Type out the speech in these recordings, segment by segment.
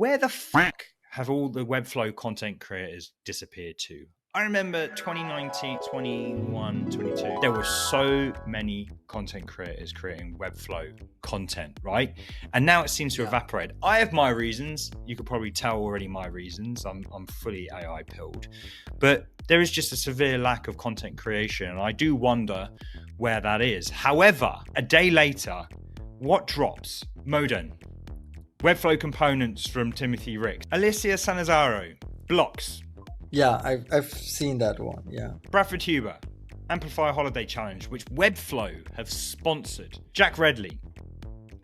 where the fuck have all the Webflow content creators disappeared to? I remember 2019, 21, 22, there were so many content creators creating Webflow content, right? And now it seems to evaporate. I have my reasons. You could probably tell already my reasons. I'm fully AI pilled. But there is just a severe lack of content creation. And I do wonder where that is. However, a day later, what drops? Modern. Webflow components from Timothy Ricks. Alicia Sanazaro. Blocks. Yeah, I've seen that one, yeah. Bradford Huber, Amplify Holiday Challenge, which Webflow have sponsored. Jack Redley,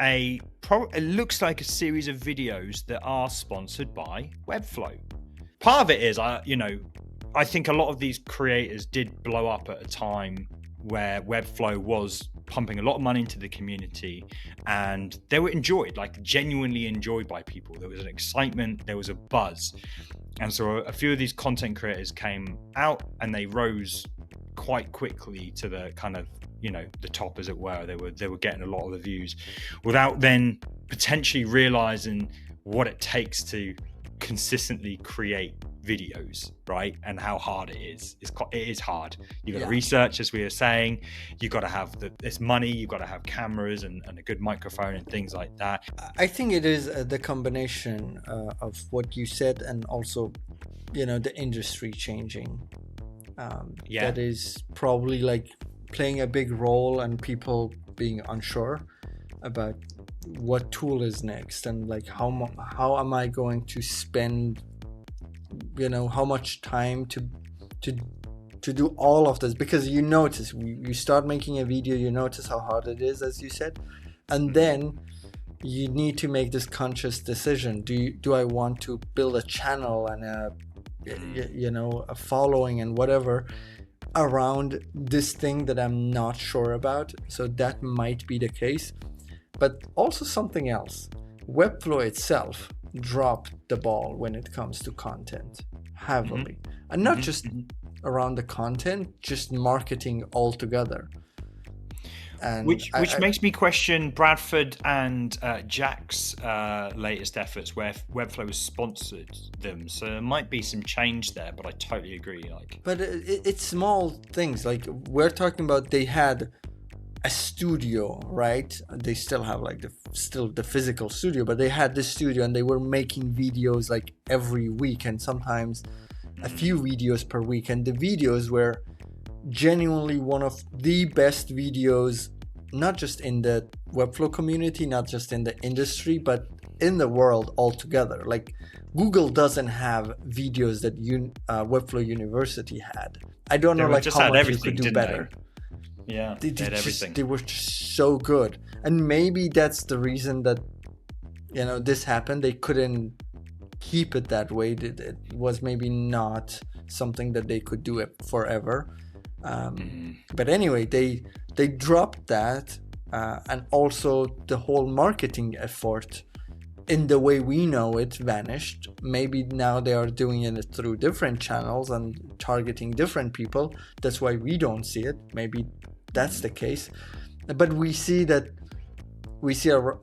it looks like a series of videos that are sponsored by Webflow. Part of it is, I think a lot of these creators did blow up at a time where Webflow was pumping a lot of money into the community, and they were enjoyed, like genuinely enjoyed by people. There was an excitement, there was a buzz. And so a few of these content creators came out and they rose quite quickly to the kind of, the top, as it were. They were getting a lot of the views without then potentially realizing what it takes to consistently create videos, right? And how hard it is. It is hard. You got to research, as we were saying. You got to have this money. You got to have cameras and a good microphone and things like that. I think it is the combination of what you said and also, the industry changing. That is probably like playing a big role, and people being unsure about what tool is next, and like how am I going to spend how much time to do all of this, because you notice you start making a video, you notice how hard it is, as you said, and then you need to make this conscious decision. Do I want to build a channel and a following and whatever around this thing that I'm not sure about? So that might be the case. But also something else, Webflow itself dropped the ball when it comes to content heavily. And not just around the content, just marketing altogether. And which makes me question Bradford and Jack's latest efforts, where Webflow has sponsored them. So there might be some change there, but I totally agree. But it's small things. Like we're talking about, they had a studio, right? They still have the physical studio, but they had this studio and they were making videos like every week, and sometimes a few videos per week. And the videos were genuinely one of the best videos, not just in the Webflow community, not just in the industry, but in the world altogether. Like Google doesn't have videos that Webflow University had. I don't know how much you could do better. Yeah, they were just so good. And maybe that's the reason that this happened. They couldn't keep it that way. It was maybe not something that they could do it forever. But anyway, they dropped that, and also the whole marketing effort in the way we know it vanished. Maybe now they are doing it through different channels and targeting different people. That's why we don't see it. Maybe that's the case. But we see a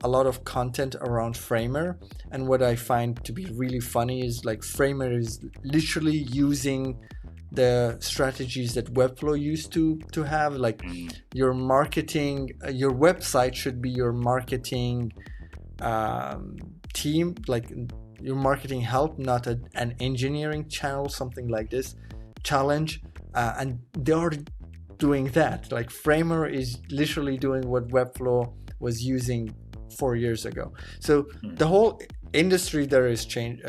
lot of content around Framer, and what I find to be really funny is like Framer is literally using the strategies that Webflow used to have. Like your marketing, your website should be your marketing team, like your marketing help, not an engineering channel, something like this challenge. And they are doing that. Like Framer is literally doing what Webflow was using 4 years ago. So the whole industry there has changed,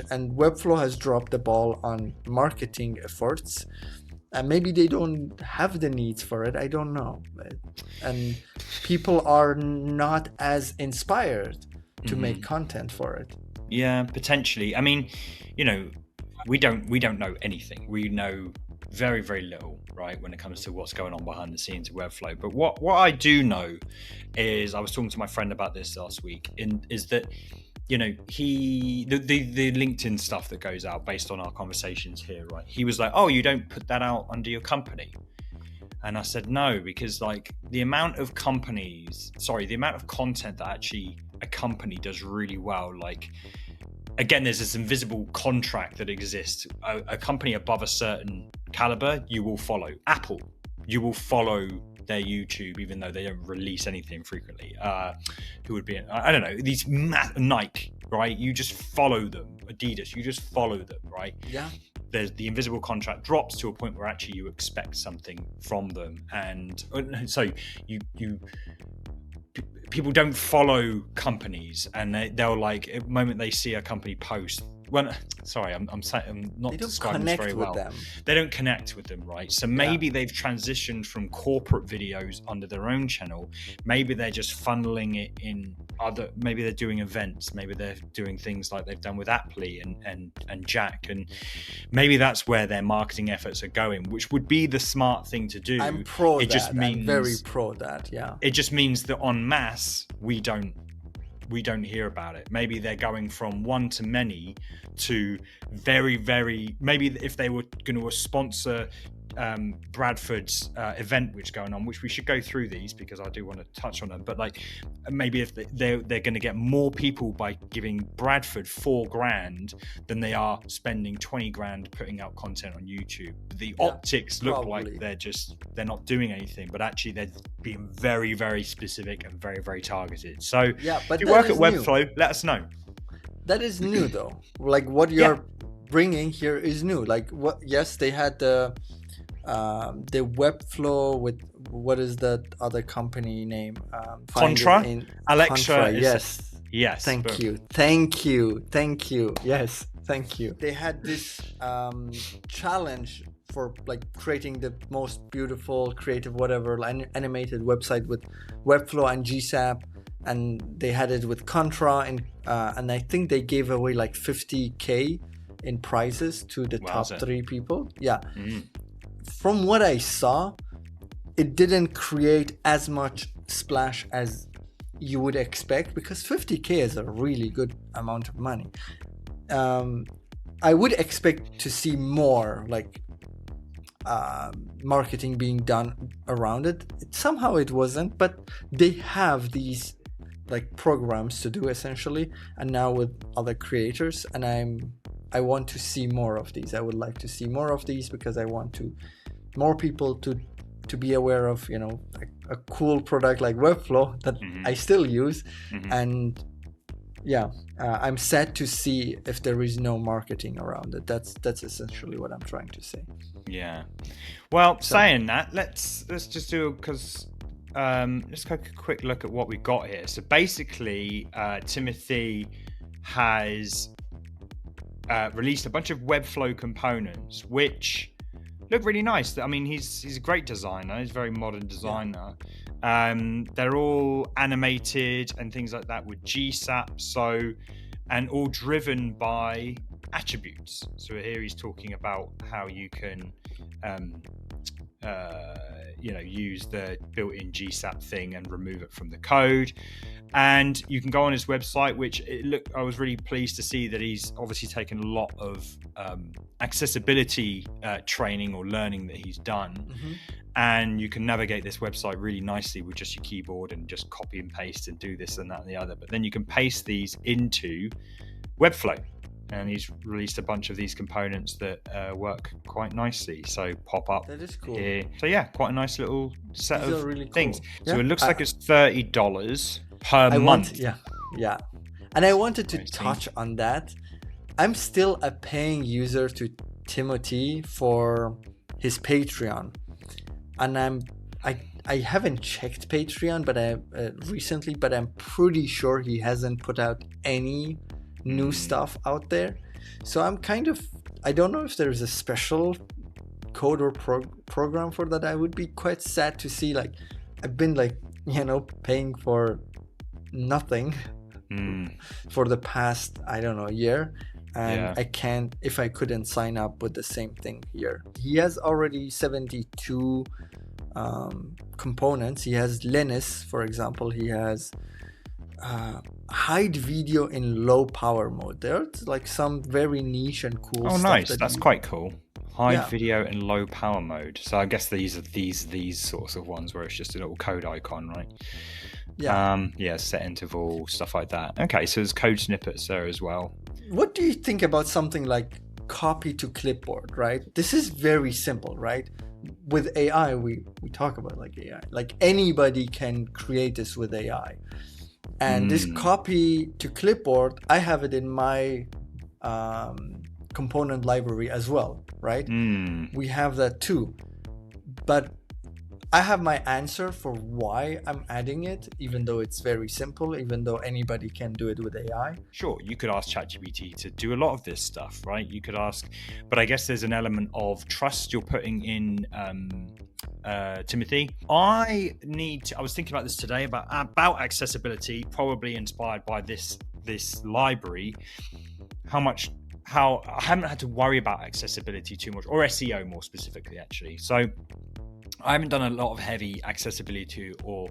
and Webflow has dropped the ball on marketing efforts. And maybe they don't have the needs for it. I don't know. And people are not as inspired to make content for it. Yeah, potentially. I mean, we don't know anything. We know very, very little, right, when it comes to what's going on behind the scenes of Webflow. But what I do know is, I was talking to my friend about this last week, is that the LinkedIn stuff that goes out based on our conversations here, right? He was like, "Oh, you don't put that out under your company?" And I said, "No, because the amount of content that actually a company does really well, like, again, there's this invisible contract that exists. A company above a certain caliber, you will follow. Apple, you will follow their YouTube, even though they don't release anything frequently. Who would be, I don't know, these Nike, right? You just follow them. Adidas, you just follow them, right? Yeah. There's the invisible contract drops to a point where actually you expect something from them, and so you people don't follow companies, and they'll like, at the moment they see a company post. Well, sorry, I'm not describing this very well. They don't connect with them, right? So maybe they've transitioned from corporate videos under their own channel. Maybe they're just funneling it in other. Maybe they're doing events. Maybe they're doing things like they've done with Appley and Jack, and maybe that's where their marketing efforts are going, which would be the smart thing to do. I'm pro it that. Just means, I'm very pro that. Yeah. It just means that en masse we don't hear about it. Maybe they're going from one to many to very, very, maybe if they were going to sponsor Bradford's event which is going on, which we should go through these because I do want to touch on them, but like maybe if they're going to get more people by giving Bradford $4,000 than they are spending $20,000 putting out content on YouTube. The optics look like they're not doing anything, but actually they're being very, very specific and very, very targeted. So but if you work at Webflow, let us know. That is new though. Like what you're bringing here is new. Like what? Yes, they had the Webflow with, what is that other company name? Contra? Alexa. Contra, yes. Thank you. Yes, thank you. They had this challenge for like creating the most beautiful, creative, whatever, animated website with Webflow and GSAP, and they had it with Contra, and I think they gave away like 50K in prizes to the top 3 people. Yeah. From what I saw, it didn't create as much splash as you would expect, because 50K is a really good amount of money. I would expect to see more like marketing being done around it. Somehow it wasn't, but they have these like programs to do essentially, and now with other creators, and I want to see more of these. I would like to see more of these because I want more people to be aware of, you know, a cool product like Webflow that I still use. And I'm sad to see if there is no marketing around it. That's essentially what I'm trying to say. Yeah. Well, saying that, let's just do, because let's take a quick look at what we got here. So basically, Timothy has released a bunch of Webflow components, which look really nice. I mean, he's a great designer. He's a very modern designer. They're all animated and things like that with GSAP, and all driven by attributes. So here he's talking about how you can use the built-in GSAP thing and remove it from the code. And you can go on his website, which I was really pleased to see that he's obviously taken a lot of accessibility training or learning that he's done. And you can navigate this website really nicely with just your keyboard and just copy and paste and do this and that and the other. But then you can paste these into Webflow. And he's released a bunch of these components that work quite nicely. So pop up. That is cool. Here. So quite a nice little set These of really cool. things. Yeah. So it looks like it's $30 per month. Yeah. And I wanted to touch on that. I'm still a paying user to Timothy for his Patreon, and I haven't checked Patreon, but recently, but I'm pretty sure he hasn't put out any new stuff out there. So I'm I don't know if there's a special code or program for that. I would be quite sad to see, like, I've been paying for nothing for the past, I don't know, year, and I can't, if I couldn't sign up with the same thing here. He has already 72 components. He has Linus, for example. He has hide video in low power mode. There's like some very niche and cool stuff. Nice. That's quite cool. Hide video in low power mode. So I guess these are these sorts of ones where it's just a little code icon, right? Yeah. Set interval, stuff like that. Okay, so there's code snippets there as well. What do you think about something like copy to clipboard, right? This is very simple, right? With AI, we talk about like AI. Like anybody can create this with AI. And this copy to clipboard, I have it in my component library as well, right? We have that too. But I have my answer for why I'm adding it, even though it's very simple, even though anybody can do it with AI. Sure, you could ask ChatGPT to do a lot of this stuff, right? You could ask, but I guess there's an element of trust you're putting in Timothy. I was thinking about this today about accessibility, probably inspired by this library. How I haven't had to worry about accessibility too much, or SEO more specifically, actually. So I haven't done a lot of heavy accessibility or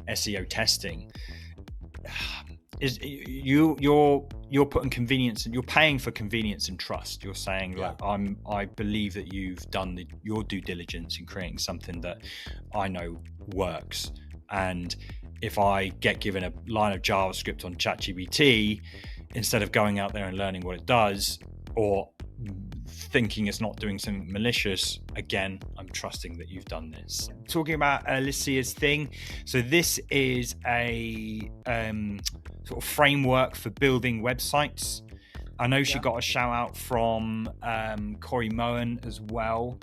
SEO testing. You're putting convenience, and you're paying for convenience and trust. You're saying like, I believe that you've done your due diligence in creating something that I know works. And if I get given a line of JavaScript on ChatGPT, instead of going out there and learning what it does, or thinking it's not doing something malicious, again, I'm trusting that you've done this. Talking about Alicia's thing, so this is a sort of framework for building websites. I know she got a shout out from Corey Moen as well,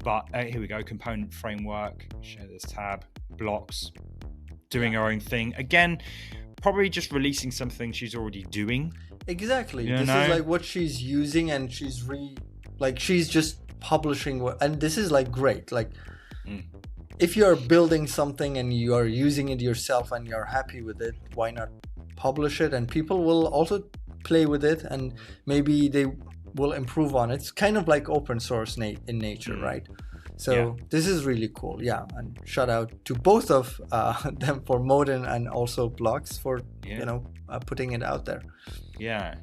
but here we go, component framework, share this tab, blocks, doing her own thing. Again, probably just releasing something she's already doing. Exactly. This is like what she's using, and she's she's just publishing and this is like great. Like if you're building something and you are using it yourself and you're happy with it, why not publish it? And people will also play with it, and maybe they will improve on it. It's kind of like open source in nature, right? So this is really cool. Yeah, and shout out to both of them for Modin and also Blocks for putting it out there. Yeah.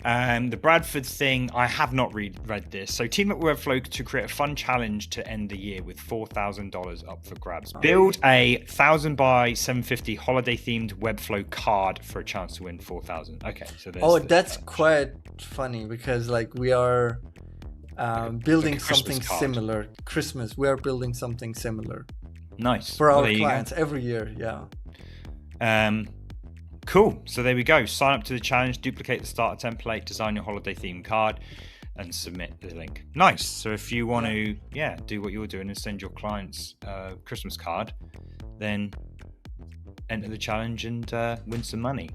The Bradford thing, I have not read this. So team at Webflow to create a fun challenge to end the year with $4,000 up for grabs. Build a 1,000 by 750 holiday themed Webflow card for a chance to win 4,000. Okay, so there's that's quite funny, because like we are building something similar. Christmas, we are building something similar. Nice. For our clients every year, Cool. So there we go. Sign up to the challenge, duplicate the starter template, design your holiday theme card, and submit the link. Nice. So if you want to, do what you're doing and send your clients a Christmas card, then enter the challenge and win some money.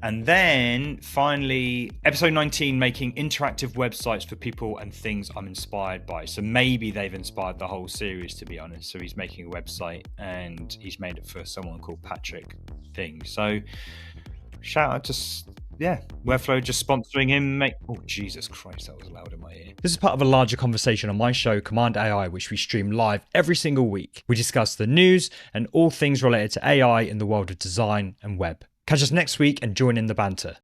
And then finally, episode 19, making interactive websites for people and things I'm inspired by. So maybe they've inspired the whole series, to be honest. So he's making a website and he's made it for someone called Patrick Thing. So shout out to Webflow just sponsoring him. Oh, Jesus Christ, that was loud in my ear. This is part of a larger conversation on my show, Cmd+AI, which we stream live every single week. We discuss the news and all things related to AI in the world of design and web. Catch us next week and join in the banter.